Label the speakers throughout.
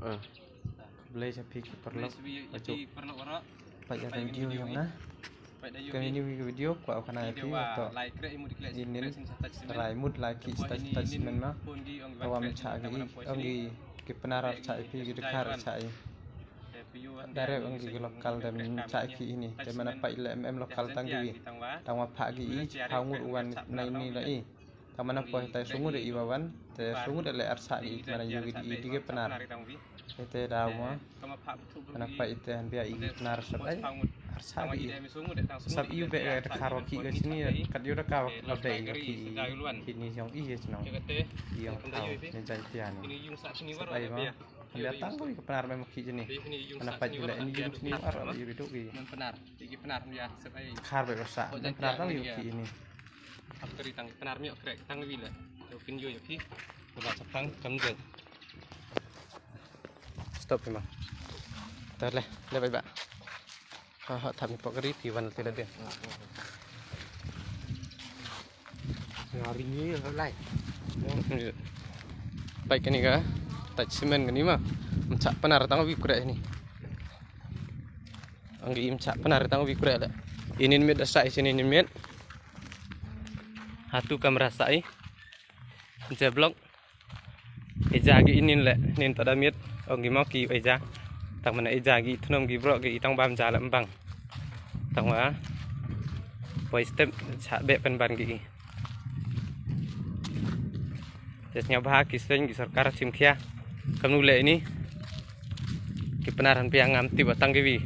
Speaker 1: Boleh saya perlu baca video yang na kami ini video ku akan ada atau ini raimut lagi statement mah awam cai ongi kepenaran cai pi dekar cai dari ongi lokal dan cai ini di mana pak lokal tanggi tangwa pagi hangur uan na ini lai tamana po tay sungu de iwawan te sungu de le arsa di mana yugi di kepenar ite dawa kenapa itu han biya igi kenar sabai arsa di sab iu be karo ki ke sini kat yu ka lode ki kini yang iya senang yang tahu menjadi pian sabai ma dia tahu kepenar memang ki jeni kenapa jula ini yung sini ar yu itu ki penar iki penar ya sabai kar be rasa penar tahu yu ki ini Aktori tang penar miok krek tang wila. Mungkin yo yoki. Coba sepang kamu je. Stop memang. Tar le baik. Ha thami pokeri tiwan tidak dia. Hari ni lai. Baik ni ka. Touch semen ni mah. Mencak penar tang wi krek ni. Anggi mencak penar tang wi krek le. Ini mit asai sini ni mit. Hatu kam rasai jeblok eja gi inin le nin tada miet ongi mau ki eja tang mana eja gi thnom gi bro gi tang bam ja lam bang tang wa boy step cha be pen ban gi jesnya bah ki seng gi sarkar simkhia kamnu le ini ki penaran piang ngam tib tang gi wi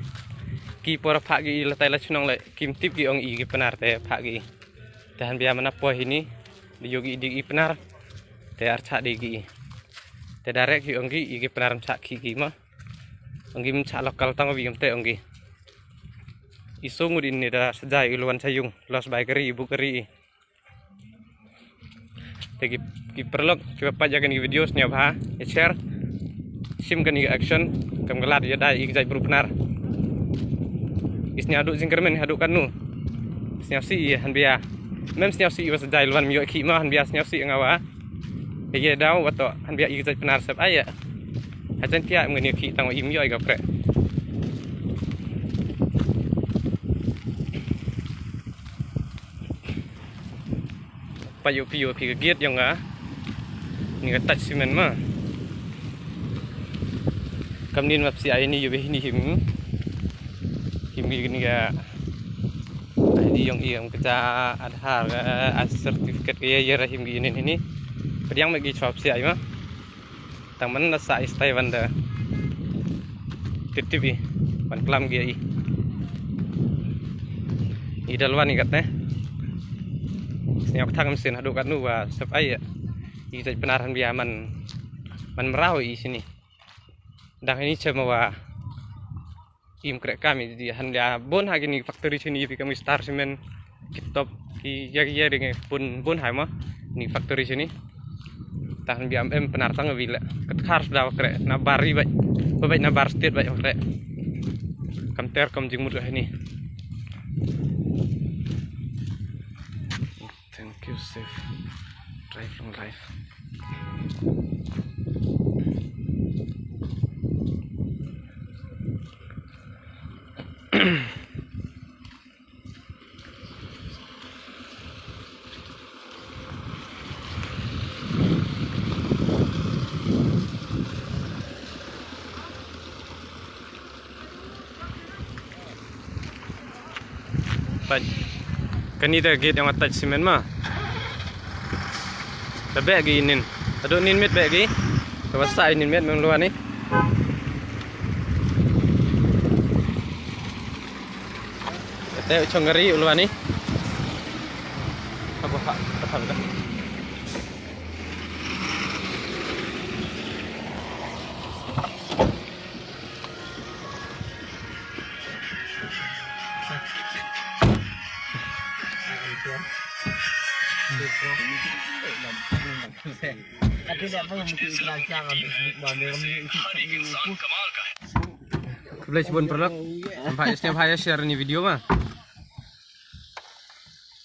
Speaker 1: ki por pha gi latai la chunong le kim tip gi ong i gi penar te pha gi dan biar mana poh ini di yogi di penar te arca digi te darek ki onggi igi penar cak ki mah onggi mencak lokal tang wi te onggi isung udin ni da sejai iluan sayung los baikeri ibu keri te ki perlok coba pajakan video nya bah share sim kan action kam gelat ya dai igi jai benar isnya aduk singkermen aduk kanu isnya si han biar mem setiap si was jai luan mio ki ma han bias setiap si ngawa ye daw wato han bias i penar sep aya hajan tia ngene ki tang im yo ga pre payu piu pi giet yang ga ni ga touch semen ma kamnin map si ai ni yu be ni him ni ga di yang kita adhar sertifikat ya rahim gini ini pedang bagi job si ai mah taman nasa istai wanda titipi wan klam gi i dalwan ikat ne senyap thang mesin hadu kat nu wa sep ai i jadi penaran biar man merau i sini dah ini cuma wa im krek kami di hanya bon hagi ni factory sini pi kami star semen kitop ki ya dengan bon hai mah ni factory sini tahan biam penar tang wila ket khar daw krek na bari bai na bar state bai krek kam ter kam jingmut ini thank you safe drive long life kan ida gate yang attach semen mah tabe gi inin ado nin met be gi kawasa inin met meng luar ni te chongari luar ni apa pak apa dah Boleh cebon produk, sampai setiap hari share ini video mah.